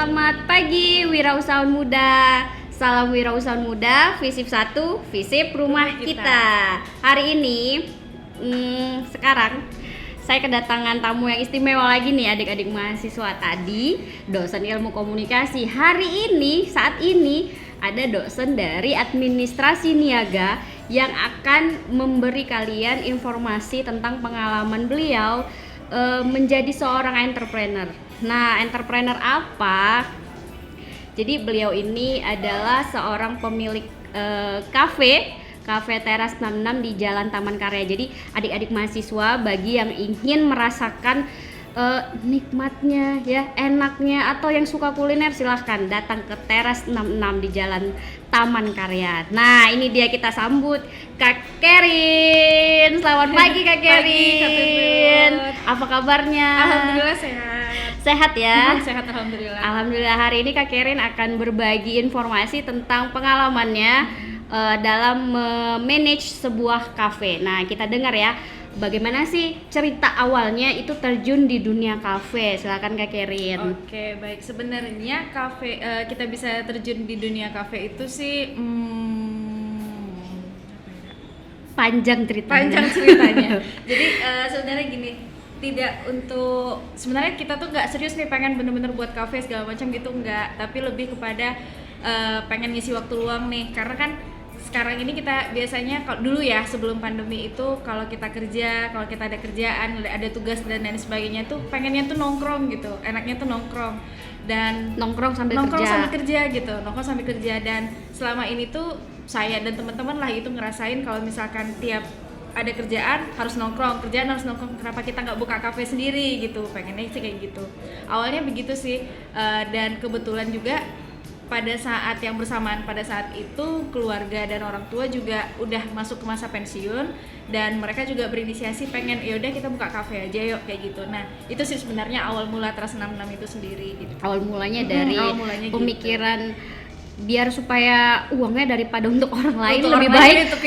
Selamat pagi wirausahawan muda. Salam wirausahawan muda, Visip 1, Visip rumah kita. Hari ini sekarang saya kedatangan tamu yang istimewa lagi nih, adik-adik mahasiswa tadi, dosen ilmu komunikasi. Hari ini, saat ini ada dosen dari administrasi niaga yang akan memberi kalian informasi tentang pengalaman beliau menjadi seorang entrepreneur. Nah, entrepreneur apa? Jadi beliau ini adalah seorang pemilik cafe Teras 66 di Jalan Taman Karya. Jadi adik-adik mahasiswa bagi yang ingin merasakan nikmatnya ya, enaknya, atau yang suka kuliner, silahkan datang ke Teras 66 di Jalan Taman Karya. Nah, ini dia, kita sambut Kak Kerin. Selamat pagi Kak Kerin. Apa kabarnya? Alhamdulillah sehat. Sehat ya? Sehat alhamdulillah. Alhamdulillah. Hari ini Kak Kerin akan berbagi informasi tentang pengalamannya dalam manage sebuah kafe. Nah, kita dengar ya, bagaimana sih cerita awalnya itu terjun di dunia kafe. Silakan Kak Kerin. Oke, baik. Sebenarnya kafe kita bisa terjun di dunia kafe itu sih panjang ceritanya. Jadi sebenarnya gini, sebenarnya kita tuh nggak serius nih pengen bener-bener buat kafe segala macam gitu, nggak, tapi lebih kepada pengen ngisi waktu luang nih, karena kan sekarang ini kita biasanya kalau dulu ya sebelum pandemi itu kalau kita ada kerjaan, ada tugas dan lain sebagainya tuh pengennya tuh nongkrong gitu, enaknya tuh nongkrong sambil kerja. Dan selama ini tuh saya dan teman-teman lah itu ngerasain kalau misalkan tiap ada kerjaan harus nongkrong, kenapa kita nggak buka kafe sendiri gitu, pengennya sih kayak gitu. Awalnya begitu sih, dan kebetulan juga pada saat yang bersamaan, pada saat itu keluarga dan orang tua juga udah masuk ke masa pensiun, dan mereka juga berinisiasi pengen yaudah kita buka kafe aja yuk, kayak gitu. Nah, itu sih sebenarnya awal mula Teras 66 itu sendiri gitu. Awal mulanya dari pemikiran gitu, biar supaya uangnya daripada untuk orang lain lebih baik untuk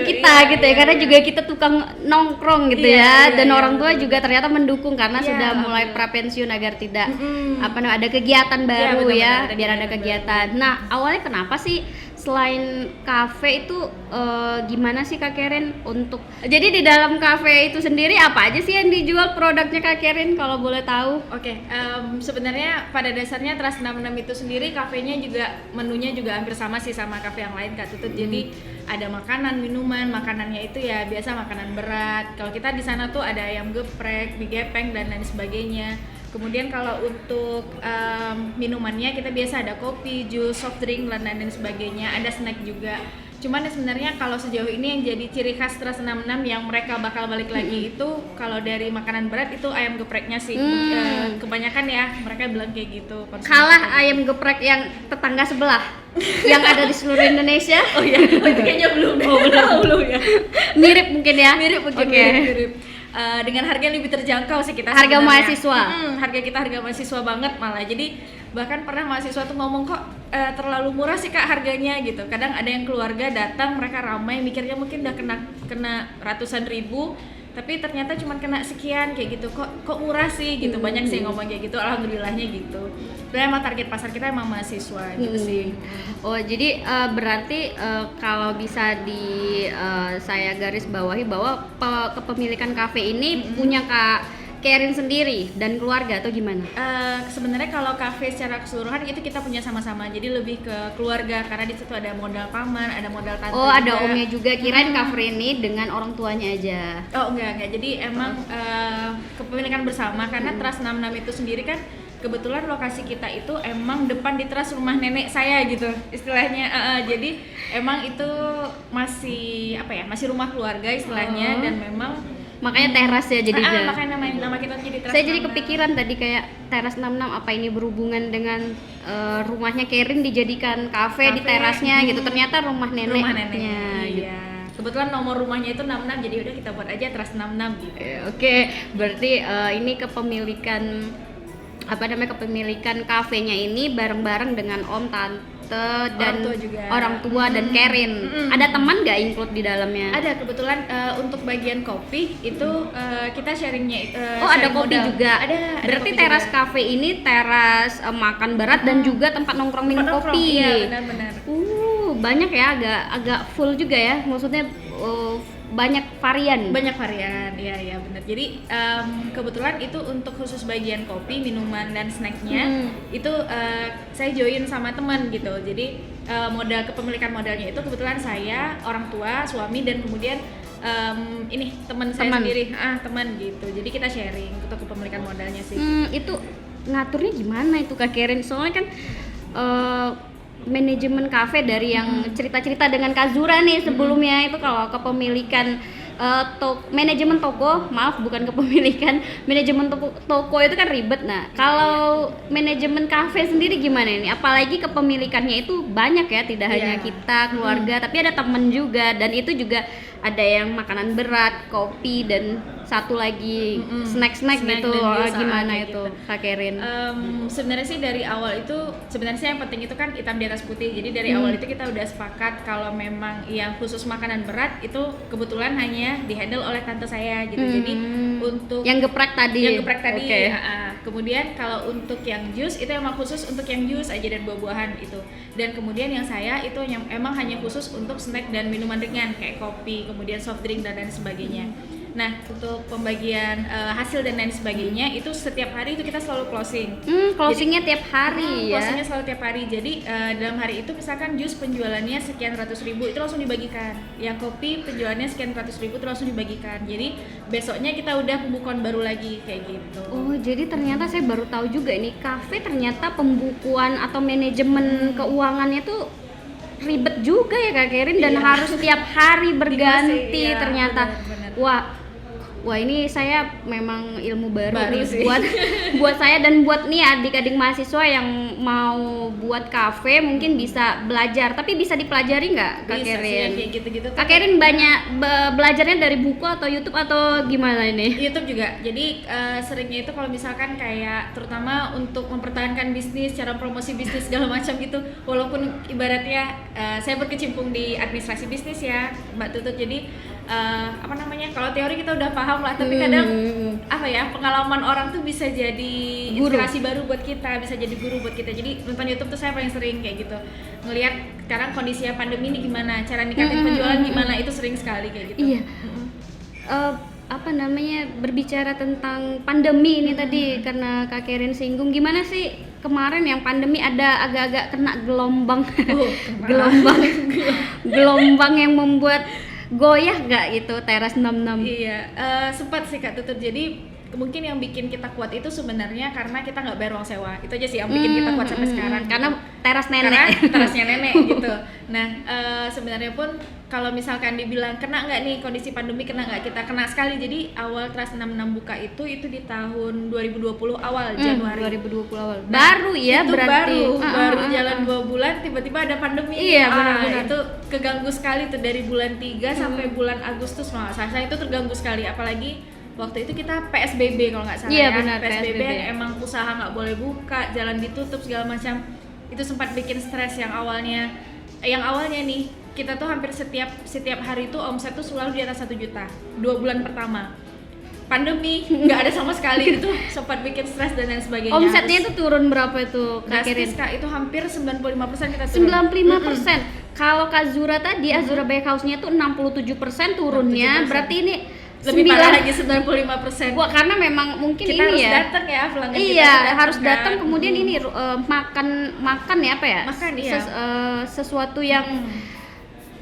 kita gitu ya, karena juga kita tukang nongkrong gitu dan orang tua juga ternyata mendukung karena sudah mulai prapensiun agar tidak ada kegiatan baru biar ada kegiatan. Nah, awalnya kenapa sih selain kafe itu gimana sih Kak Kerin untuk, jadi di dalam kafe itu sendiri apa aja sih yang dijual produknya Kak Kerin kalau boleh tahu? Oke, sebenarnya pada dasarnya Teras 66 itu sendiri kafenya juga menunya juga hampir sama sih sama kafe yang lain Kak Tutut. Jadi ada makanan, minuman, makanannya itu ya biasa makanan berat. Kalau kita di sana tuh ada ayam geprek, mie gepeng dan lain sebagainya. Kemudian kalau untuk minumannya kita biasa ada kopi, jus, soft drink dan lain sebagainya, ada snack juga. Cuman sebenarnya kalau sejauh ini yang jadi ciri khas Teras 66 yang mereka bakal balik lagi itu kalau dari makanan berat itu ayam gepreknya sih. Kebanyakan ya mereka bilang kayak gitu. Kalah ayam geprek yang tetangga sebelah yang ada di seluruh Indonesia. Oh iya, itu kayaknya belum ya. Mirip mungkin ya. Mirip. Dengan harga yang lebih terjangkau sih kita harga sebenarnya. Mahasiswa. Harga mahasiswa banget malah. Jadi bahkan pernah mahasiswa tuh ngomong kok terlalu murah sih Kak harganya gitu. Kadang ada yang keluarga datang, mereka ramai mikirnya mungkin udah kena ratusan ribu, tapi ternyata cuma kena sekian kayak gitu. Kok murah sih gitu. Banyak sih yang ngomong kayak gitu. Alhamdulillahnya gitu. Dan emang target pasar kita emang mahasiswa gitu sih. Oh, jadi berarti kalau bisa saya garis bawahi bahwa kepemilikan kafe ini punya Kak Kerin sendiri dan keluarga atau gimana? Sebenarnya kalau kafe secara keseluruhan itu kita punya sama-sama, jadi lebih ke keluarga karena di situ ada modal paman, ada modal tante. Oh, ada omnya juga. Kirain kafe ini dengan orang tuanya aja. Oh, enggak. Jadi emang kepemilikan bersama karena Teras 66 itu sendiri kan kebetulan lokasi kita itu emang depan di teras rumah nenek saya gitu istilahnya. Jadi emang itu masih rumah keluarga istilahnya. Dan memang makanya teras ya jadinya. Makanya nama kita jadi Teras. Saya jadi kepikiran tadi kayak Teras 66 apa ini berhubungan dengan rumahnya Kerin dijadikan kafe di terasnya gitu. Ternyata rumah neneknya. Gitu. Iya. Kebetulan nomor rumahnya itu 66, jadi udah kita buat aja Teras 66 gitu. Oke, berarti ini kepemilikan kafenya ini bareng-bareng dengan om, tante dan Orang tua juga. orang tua dan Karin. Ada teman nggak include di dalamnya? Ada kebetulan untuk bagian kopi itu kita sharingnya. Oh, ada sharing kopi modal. juga. Ada Berarti kopi teras juga. cafe ini teras makan berat dan juga tempat nongkrong minum Tempat nongkrong, kopi. Iya, benar-benar. Banyak ya, agak full juga ya. Maksudnya banyak varian. Banyak varian, iya benar. Jadi kebetulan itu untuk khusus bagian kopi, minuman dan snacknya itu saya join sama teman gitu. Jadi modal kepemilikan modalnya itu kebetulan saya, orang tua, suami dan kemudian ini teman saya sendiri, teman gitu. Jadi kita sharing untuk kepemilikan modalnya sih. Itu ngaturnya gimana itu Kak Karen? Soalnya kan manajemen kafe dari yang cerita-cerita dengan Kak Zura nih sebelumnya itu kalau kepemilikan manajemen toko, maaf bukan kepemilikan, manajemen toko itu kan ribet. Nah, kalau manajemen kafe sendiri gimana ini? Apalagi kepemilikannya itu banyak ya, tidak hanya kita keluarga, tapi ada temen juga dan itu juga ada yang makanan berat, kopi dan satu lagi snack gitu. Gimana itu Kak Karen? Sebenarnya sih dari awal itu sebenarnya yang penting itu kan hitam di atas putih. Jadi dari awal itu kita udah sepakat kalau memang yang khusus makanan berat itu kebetulan hanya dihandle oleh tante saya gitu. Jadi untuk yang geprek tadi. Okay. Kemudian kalau untuk yang jus itu emang khusus untuk yang jus aja dan buah-buahan itu. Dan kemudian yang saya itu emang hanya khusus untuk snack dan minuman ringan kayak kopi, kemudian soft drink dan lain sebagainya. Nah, untuk pembagian hasil dan lain sebagainya itu setiap hari itu kita selalu closing. Closingnya tiap hari ya. Closingnya selalu tiap hari. Jadi dalam hari itu misalkan jus penjualannya sekian ratus ribu itu langsung dibagikan. Yang kopi penjualannya sekian ratus ribu itu langsung dibagikan. Jadi besoknya kita udah pembukuan baru lagi kayak gitu. Oh, jadi ternyata saya baru tahu juga ini kafe ternyata pembukuan atau manajemen keuangannya tuh ribet juga ya Kak Karen dan harus tiap hari berganti ternyata. Benar. Wah ini saya memang ilmu baru nih sih. buat saya dan buat nih adik-adik mahasiswa yang mau buat kafe mungkin bisa belajar, tapi bisa dipelajari nggak Kak Karen? Kayak gitu-gitu. Kak Karen banyak belajarnya dari buku atau YouTube atau gimana ini? YouTube juga. Jadi seringnya itu kalau misalkan kayak terutama untuk mempertahankan bisnis, cara promosi bisnis segala macam gitu. Walaupun ibaratnya saya berkecimpung di administrasi bisnis ya, Mbak Tutut. Jadi kalau teori kita udah paham lah, tapi kadang pengalaman orang tuh bisa jadi inspirasi baru buat kita, bisa jadi guru buat kita. Jadi nonton YouTube tuh saya paling sering kayak gitu, ngelihat sekarang kondisinya pandemi ini gimana, cara ningkatin penjualan gimana, itu sering sekali kayak gitu. Iya. Berbicara tentang pandemi ini tadi karena Kak Karen singgung, gimana sih kemarin yang pandemi ada agak-agak kena gelombang gelombang yang membuat goyah nggak itu teras 66? Iya, sempat sih Kak Tutut. Jadi mungkin yang bikin kita kuat itu sebenarnya karena kita nggak bayar uang sewa. Itu aja sih yang bikin kita kuat sampai sekarang. Karena teras nenek. Karena terasnya nenek gitu. Nah, sebenarnya pun kalau misalkan dibilang kena nggak nih kondisi pandemi, kena nggak, kita kena sekali. Jadi awal teras 66 buka itu di tahun 2020 awal, Januari 2020 awal. Nah, baru ya itu berarti. baru jalan 2 bulan tiba-tiba ada pandemi. Iya, benar-benar. Itu keganggu sekali tuh dari bulan 3 sampai bulan Agustus. Saya itu terganggu sekali, apalagi waktu itu kita PSBB kalau nggak salah. Iya, ya. benar, PSBB emang usaha nggak boleh buka, jalan ditutup segala macam. Itu sempat bikin stres yang awalnya nih kita tuh hampir setiap hari itu omset tuh selalu di atas 1 juta 2 bulan pertama pandemi nggak ada sama sekali. Itu sempat bikin stres dan lain sebagainya. Omsetnya itu turun berapa itu Kak Karen? Kak, itu hampir 95% kita turun. 95%. Kalau Kak Zura tadi Azura Bakehouse-nya tuh 67% turunnya. 67%. Berarti ini lebih parah lagi 95%. Wah, karena memang mungkin kita ini harus ya. datang ya pelanggan. Iya, harus datang. Kemudian ini makan ya apa ya? Makan ya. Sesuatu yang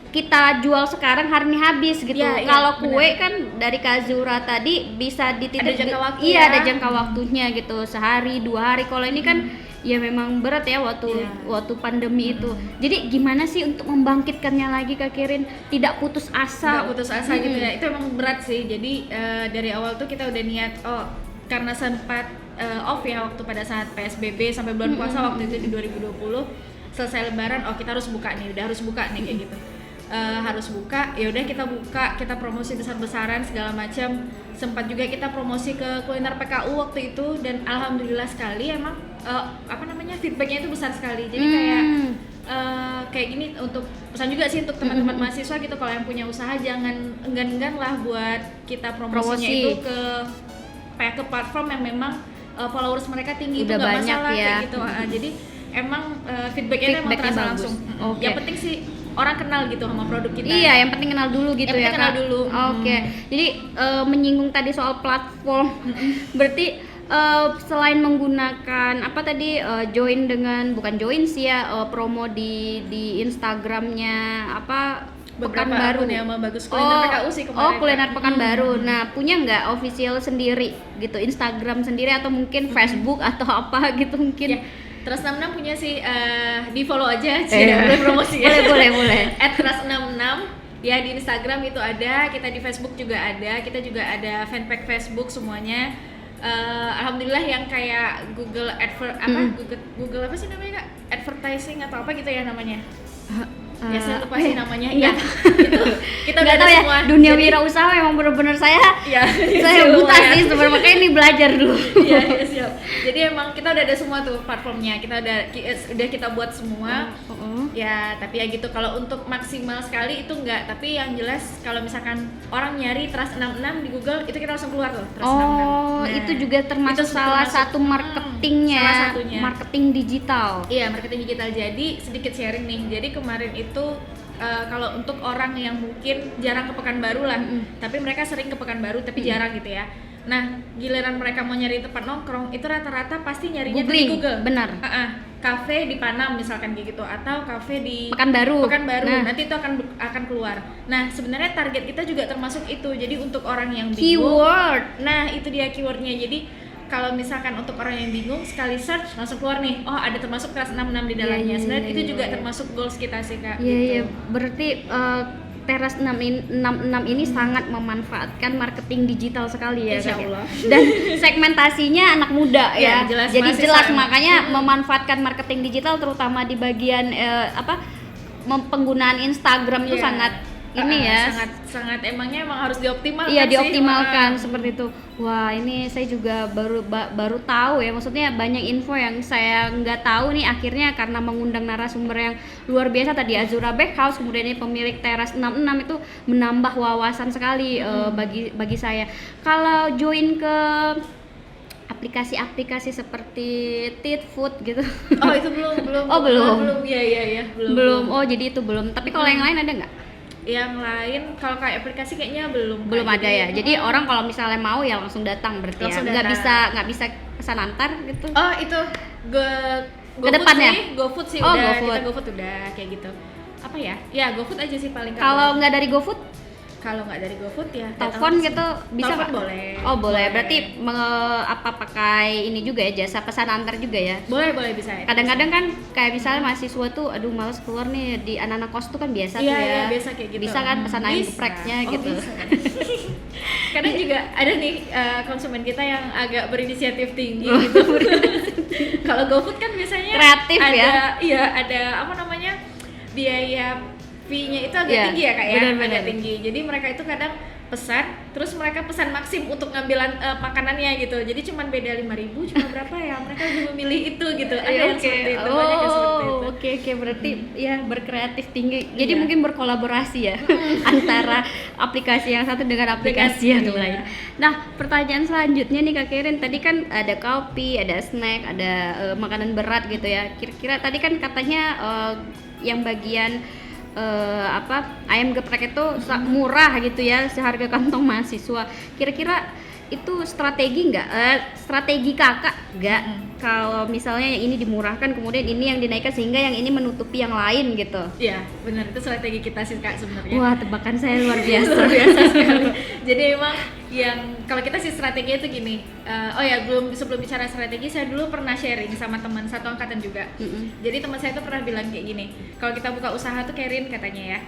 kita jual sekarang hari ini habis gitu. Ya, kalau kue benar. kan dari Kak Zura tadi bisa dititip. Ada jangka waktu iya, ya. ada jangka waktunya gitu. Sehari, 2 hari. Kalau ini kan ya memang berat ya waktu pandemi itu. Jadi gimana sih untuk membangkitkannya lagi Kak Karen? Tidak putus asa. Nggak putus asa gitu ya. Itu emang berat sih. Jadi dari awal tuh kita udah niat karena sempat off ya waktu pada saat PSBB sampai bulan puasa waktu itu di 2020. Selesai lebaran, kita harus buka nih, udah harus buka nih kayak gitu. Harus buka, ya udah kita buka, kita promosi besar-besaran segala macam. Sempat juga kita promosi ke kuliner PKU waktu itu dan alhamdulillah sekali emang feedbacknya itu besar sekali. Jadi kayak kayak gini untuk pesan juga sih untuk teman-teman mahasiswa gitu, kalau yang punya usaha jangan enggan-enggan lah buat kita promosinya itu ke platform yang memang followers mereka tinggi. Udah itu nggak masalah ya. Kayak gitu. Jadi emang feedbacknya emang terasa langsung. Yang penting sih orang kenal gitu sama produk kita. Iya, yang penting kenal dulu gitu ya, Kak. Kenal dulu. Jadi menyinggung tadi soal platform. Berarti selain menggunakan apa tadi bukan join sih ya, promo di Instagramnya apa Pekanbaru ya, sama Bagus Kuliner PKU sih kemarin. Kuliner Pekanbaru. Nah, punya nggak official sendiri gitu, Instagram sendiri atau mungkin Facebook atau apa gitu mungkin? Ya. Trust 66 punya sih, di follow aja sih, boleh promosi ya. boleh. @trust66 ya, di Instagram itu ada, kita di Facebook juga ada, kita juga ada fanpage Facebook semuanya. Alhamdulillah yang kayak Google Google apa sih namanya Kak? Advertising atau apa gitu ya namanya. Ya saya lupa sih namanya. Iya. Itu kita udah ada ya, semua. Dunia wirausaha memang benar-benar saya buta sih sebenarnya, makanya ini belajar dulu. Iya, siap. Jadi emang kita udah ada semua tuh platformnya. Kita udah kita buat semua. Ya, tapi ya gitu, kalau untuk maksimal sekali itu enggak, tapi yang jelas kalau misalkan orang nyari Trust 66 di Google itu kita langsung keluar tuh Trust 66. Nah, itu juga termasuk salah satu marketingnya. Salah satunya. Marketing digital. Iya, marketing digital. Jadi sedikit sharing nih. Jadi kemarin itu kalau untuk orang yang mungkin jarang ke Pekanbaru lah, tapi mereka sering ke Pekanbaru tapi jarang gitu ya. Nah, giliran mereka mau nyari tempat nongkrong itu rata-rata pasti nyarinya di Google. Benar. Kafe di Panam misalkan kayak gitu, atau kafe di Pekanbaru. Nah, nanti itu akan keluar. Nah, sebenarnya target kita juga termasuk itu. Jadi untuk orang yang bingung, keyword. Nah, itu dia keywordnya. Jadi kalau misalkan untuk orang yang bingung, sekali search langsung keluar nih, oh ada termasuk Trust 66 di dalamnya. Sebenarnya itu juga termasuk goals kita sih Kak. Iya, berarti Teras 66 ini sangat memanfaatkan marketing digital sekali ya. Insya Allah. Dan segmentasinya anak muda ya. Jadi jelas makanya memanfaatkan marketing digital terutama di bagian penggunaan Instagram itu sangat sangat emang harus dioptimalkan. Iya, dioptimalkan seperti itu. Wah, ini saya juga baru tahu ya, maksudnya banyak info yang saya nggak tahu nih akhirnya karena mengundang narasumber yang luar biasa tadi, Azura Bakehouse, kemudian ini pemilik Teras 66 itu menambah wawasan sekali bagi saya. Kalau join ke aplikasi-aplikasi seperti Teetfood gitu. Oh, itu belum. Belum. Iya, belum. Oh, jadi itu belum. Tapi kalau yang lain ada nggak? Yang lain kalau kayak aplikasi kayaknya belum ada ya. Jadi orang kalau misalnya mau ya langsung datang berarti langsung ya. Nggak bisa pesan antar gitu. Oh, itu ke depannya GoFood sih kita GoFood udah kayak gitu. Apa ya? Ya GoFood aja sih paling. Kalau nggak dari GoFood? Kalau nggak dari GoFood ya telepon gitu bisa nggak? Boleh. Oh boleh. Berarti pakai ini juga ya, jasa pesan antar juga ya? Boleh bisa. Kadang-kadang kan kayak misalnya mahasiswa tuh, aduh malas keluar nih, di anak-anak kos tuh kan biasa tuh ya. Iya biasa kayak gitu. Bisa kan pesan ayam gepreknya gitu. Bisa. Kadang juga ada nih konsumen kita yang agak berinisiatif tinggi gitu. Kalau GoFood kan biasanya kreatif Iya, ada apa namanya, biaya fee-nya itu agak tinggi ya Kak ya, agak tinggi. Jadi mereka itu kadang pesan, terus mereka pesan maksim untuk ngambilan makanannya gitu. Jadi cuman beda 5.000, cuma berapa ya? Mereka lebih memilih itu gitu. Ada yang seperti itu, banyak yang seperti itu. Oke, berarti ya berkreatif tinggi. Jadi mungkin berkolaborasi ya antara aplikasi yang satu dengan aplikasi yang lain. Nah, pertanyaan selanjutnya nih Kak Kerin, tadi kan ada kopi, ada snack, ada makanan berat gitu ya. Kira-kira tadi kan katanya yang bagian ayam geprek itu murah gitu ya, seharga kantong mahasiswa. Kira-kira itu strategi kakak nggak kalau misalnya yang ini dimurahkan kemudian ini yang dinaikkan sehingga yang ini menutupi yang lain gitu? Iya benar, itu strategi kita sih Kak sebenarnya. Wah, tebakan saya luar biasa. Luar biasa sekali. Jadi emang yang kalau kita sih strateginya itu gini, sebelum bicara strategi, saya dulu pernah sharing sama teman satu angkatan juga. Jadi teman saya tuh pernah bilang kayak gini, kalau kita buka usaha tuh Kerin katanya ya,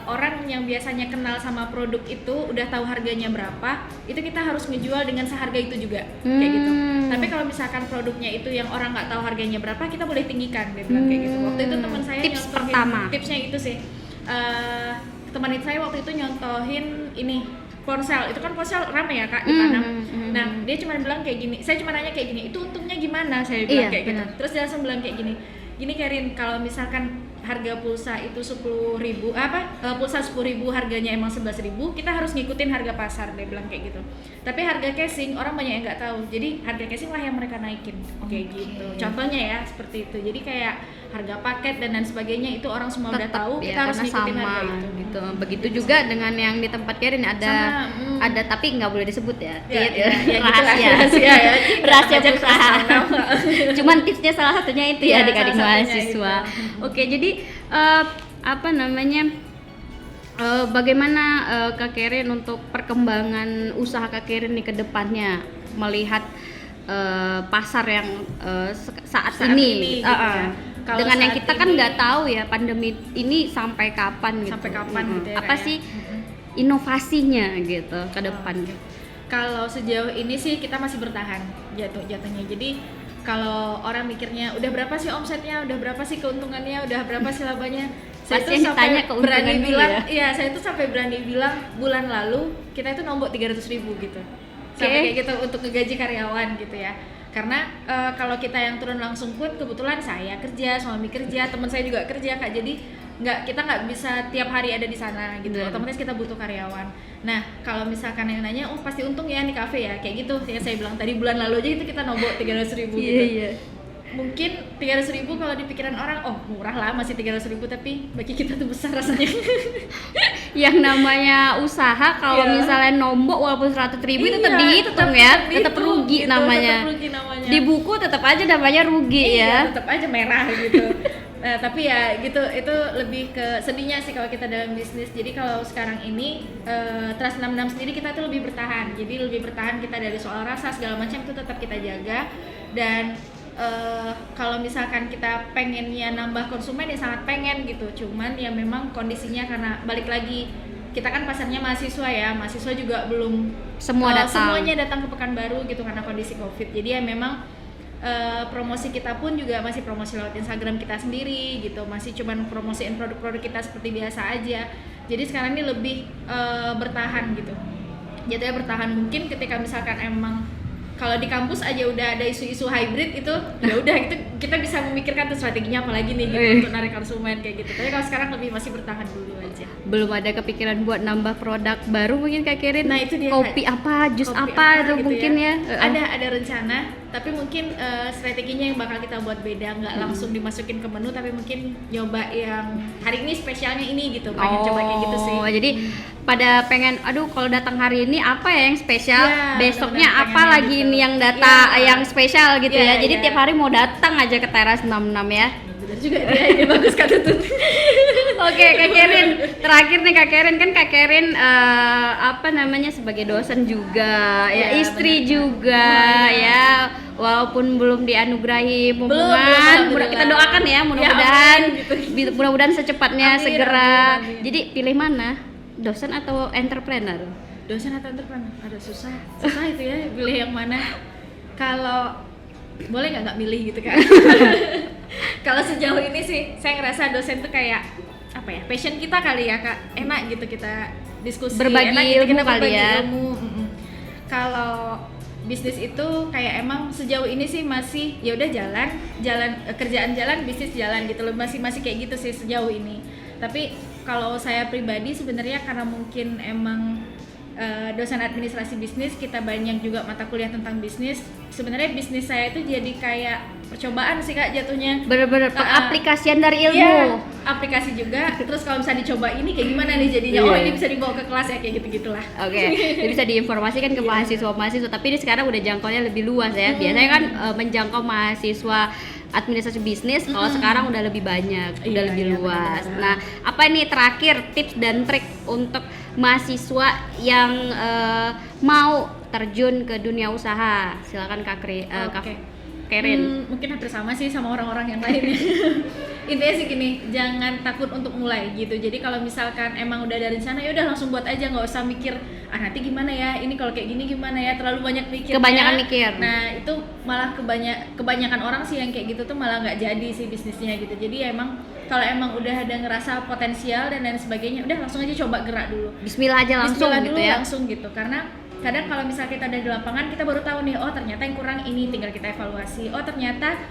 orang yang biasanya kenal sama produk itu udah tahu harganya berapa, itu kita harus ngejual dengan seharga itu juga kayak gitu. Tapi kalau misalkan produknya itu yang orang nggak tahu harganya berapa, kita boleh tinggikan, dia bilang kayak gitu. Waktu itu teman saya tipsnya itu sih, teman saya waktu itu nyontohin ini ponsel, itu kan ponsel rame ya Kak di Panam. Nah dia cuma bilang kayak gini, saya cuma nanya kayak gini, itu untungnya gimana, saya bilang kayak gitu. Terus dia langsung bilang kayak gini, gini Karin, kalau misalkan harga pulsa itu 10.000 pulsa 10.000 harganya emang 11.000, kita harus ngikutin harga pasar, dia bilang kayak gitu. Tapi harga casing orang banyak yang nggak tahu, jadi harga casing lah yang mereka naikin kayak gitu. Contohnya ya seperti itu. Jadi kayak harga paket dan lain sebagainya itu orang semua udah Tetap tahu, ya, kita harus karena ngikutin sama harga itu gitu. Begitu juga dengan yang di tempat Karin ada tapi nggak boleh disebut ya. Ya, Gitu. ya, ya, Rahasia. rahasia ya. Rahasia Jangan perusahaan. kasih nama. Cuman tipsnya salah satunya itu ya Iya, adik-adik salah satunya mahasiswa. itu. Oke, jadi bagaimana Kak Karin untuk perkembangan usaha Kak Karin nih ke depannya melihat pasar yang saat ini gitu ya. Kalau dengan yang saat kita kan ini- nggak tahu ya pandemi ini sampai kapan gitu. Sampai kapan gitu ya, Apa Kak, ya? sih inovasinya gitu ke depan? Kalau sejauh ini sih kita masih bertahan jatuhnya. Jadi kalau orang mikirnya udah berapa sih omsetnya, udah berapa sih keuntungannya, udah berapa sih labanya, saya Pasti tuh yang sampai ditanya keuntungan berani dulu bilang, ya? iya saya tuh sampai berani bilang bulan lalu kita itu nombok 300.000 gitu, sampai kayak gitu untuk ngegaji karyawan gitu ya. Karena kalau kita yang turun langsung pun kebetulan saya kerja, suami kerja, teman saya juga kerja Kak, jadi kita nggak bisa tiap hari ada di sana gitu. Otomatis kita butuh karyawan. Nah kalau misalkan yang nanya, oh pasti untung ya nih kafe ya, kayak gitu ya, saya bilang tadi bulan lalu aja itu kita nombok 300.000 gitu. Iya. Mungkin 300.000 kalau di pikiran orang, oh murah lah masih 300.000, tapi bagi kita tuh besar rasanya. Yang namanya usaha kalau Iya. misalnya nombok walaupun 100.000 Iya, tetap dihitung ya, tetap dihitung rugi gitu, namanya. tetap rugi namanya. Di buku tetap aja namanya rugi Iya, ya. tetap aja merah gitu. Nah, tapi ya gitu, itu lebih ke sedihnya sih kalau kita dalam bisnis. Jadi kalau sekarang ini Trust 66 sendiri kita tuh lebih bertahan. Jadi lebih bertahan kita dari soal rasa segala macam itu tetap kita jaga. Dan kalau misalkan kita pengennya nambah konsumen ya sangat pengen gitu. Cuman ya memang kondisinya karena balik lagi kita kan pasarnya mahasiswa ya. Mahasiswa juga belum semuanya datang ke Pekanbaru gitu karena kondisi Covid. Jadi ya memang promosi kita pun juga masih promosi lewat Instagram kita sendiri gitu, masih cuman promosiin produk-produk kita seperti biasa aja. Jadi sekarang ini lebih bertahan gitu, jadinya bertahan. Mungkin ketika misalkan emang kalau di kampus aja udah ada isu-isu hybrid itu ya udah itu kita bisa memikirkan tuh strateginya apa lagi nih gitu untuk narik konsumen kayak gitu. Tapi kalau sekarang lebih masih bertahan dulu aja. Belum ada kepikiran buat nambah produk baru mungkin Kak Karin? Nah, itu dia, kopi Kak. apa, jus Kopi apa itu gitu mungkin ya. Ada rencana, tapi mungkin strateginya yang bakal kita buat beda, nggak langsung dimasukin ke menu, tapi mungkin nyoba yang hari ini spesialnya ini gitu, pengen coba kayak gitu sih. Jadi pada pengen, aduh kalau datang hari ini apa ya yang spesial, Ya, besoknya benar-benar apa pengennya lagi gitu. ini yang yang spesial gitu Ya, ya. Jadi ya. tiap hari mau datang aja ke teras 66 ya. Bener juga dia, ini bagus Kak Tutut. Oke, Kak Karin, terakhir nih Kak Karin, kan Kak Karin sebagai dosen juga, ya Ya, istri benar. juga ya, walaupun belum dianugerahi Belum, pembunuhan, alhamdulillah. kita doakan ya, amin, gitu. mudah-mudahan secepatnya Amin, segera. amin, amin. Jadi pilih mana, dosen atau entrepreneur? Dosen atau entrepreneur? Ada susah itu ya, pilih yang mana. Kalau boleh nggak milih gitu kan? Kalau sejauh ini sih saya ngerasa dosen tuh kayak apa ya, passion kita kali ya Kak, enak gitu kita diskusi, Berbagi enak gitu ilmu kita kali berbagi ya. ilmu. Kalau bisnis itu kayak emang sejauh ini sih masih ya udah jalan kerjaan jalan, bisnis jalan gitu loh, masih kayak gitu sih sejauh ini. Tapi kalau saya pribadi sebenarnya karena mungkin emang dosen administrasi bisnis, kita banyak juga mata kuliah tentang bisnis. Sebenarnya bisnis saya itu jadi kayak percobaan sih Kak jatuhnya. Bener-bener pengaplikasian dari ilmu. Iya, aplikasi juga. Terus kalau misalnya dicoba ini kayak gimana nih jadinya? Oh, Iya. ini bisa dibawa ke kelas ya, kayak gitu-gitulah. Oke, jadi bisa diinformasikan ke mahasiswa-mahasiswa, tapi ini sekarang udah jangkaunya lebih luas ya. Biasanya kan menjangkau mahasiswa administrasi bisnis, kalau sekarang udah lebih banyak, udah Iya, lebih iya, luas. benar-benar. Nah, apa nih terakhir tips dan trik untuk mahasiswa yang mau terjun ke dunia usaha? Silakan Kak Oke. Karin. Mungkin hampir sama sih sama orang-orang yang lainnya. Intinya sih gini, jangan takut untuk mulai gitu. Jadi kalau misalkan emang udah ada rencana, ya udah langsung buat aja, nggak usah mikir nanti gimana ya, ini kalau kayak gini gimana ya, terlalu banyak mikir. Kebanyakan mikir. Nah itu malah kebanyakan orang sih yang kayak gitu tuh malah nggak jadi sih bisnisnya gitu. Jadi emang kalau emang udah ada ngerasa potensial dan lain sebagainya, udah langsung aja coba gerak dulu. Bismillah aja langsung Bismillah gitu dulu, ya. langsung gitu. Karena kadang kalau misalnya kita ada di lapangan, kita baru tahu nih, oh ternyata yang kurang ini, tinggal kita evaluasi. Oh ternyata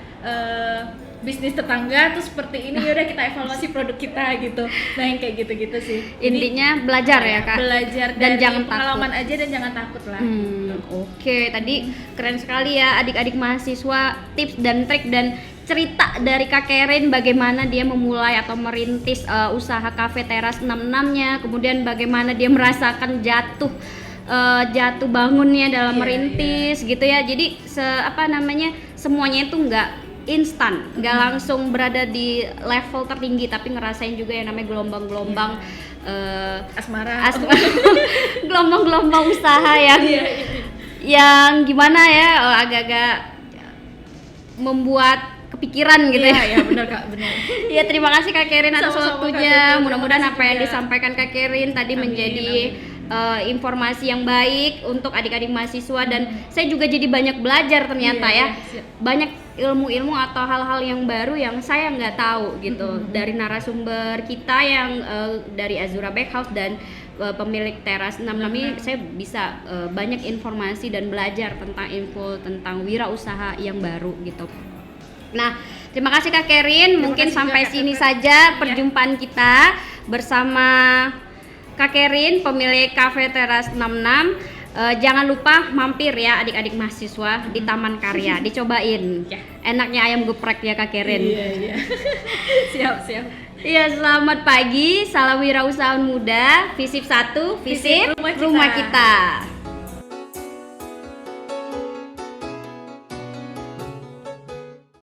bisnis tetangga tuh seperti ini, yaudah kita evaluasi produk kita gitu. Nah yang kayak gitu-gitu sih. Intinya belajar ya Kak. Belajar Dan dari jangan pengalaman takut. aja dan jangan takut lah. Oke, tadi keren sekali ya adik-adik mahasiswa, tips dan trik dan cerita dari Kak Kerin bagaimana dia memulai atau merintis usaha kafe teras 66-nya, kemudian bagaimana dia merasakan jatuh bangunnya dalam merintis gitu ya. Jadi semuanya itu nggak instan, nggak langsung berada di level tertinggi, tapi ngerasain juga yang namanya gelombang-gelombang Asmara. gelombang-gelombang usaha yang gimana ya, agak-agak membuat kepikiran gitu ya. Iya benar Kak, benar. Ya terima kasih Kak Kerin atas Sama-sama, Kak waktunya. Jojo. Mudah-mudahan Terima apa kasih yang juga. disampaikan Kak Kerin tadi Amin, menjadi amin. informasi yang baik untuk adik-adik mahasiswa, dan saya juga jadi banyak belajar ternyata Iya, ya. siap. Banyak ilmu-ilmu atau hal-hal yang baru yang saya nggak tahu gitu dari narasumber kita yang dari Azura Bakehouse dan pemilik teras 66 ini. Saya bisa banyak informasi dan belajar tentang info tentang wirausaha yang baru gitu. Nah, terima kasih Kak Kerin. Mungkin kasih sampai juga, Kak sini Tete. saja perjumpaan kita bersama Kak Kerin, pemilik Cafe Teras 66. Jangan lupa mampir ya adik-adik mahasiswa di Taman Karya, dicobain. Ya. Enaknya ayam geprek ya Kak Kerin. Iya. Siap. Iya, selamat pagi, salam wirausahaan muda, Visip 1, Visip Rumah rumah Kita. kita.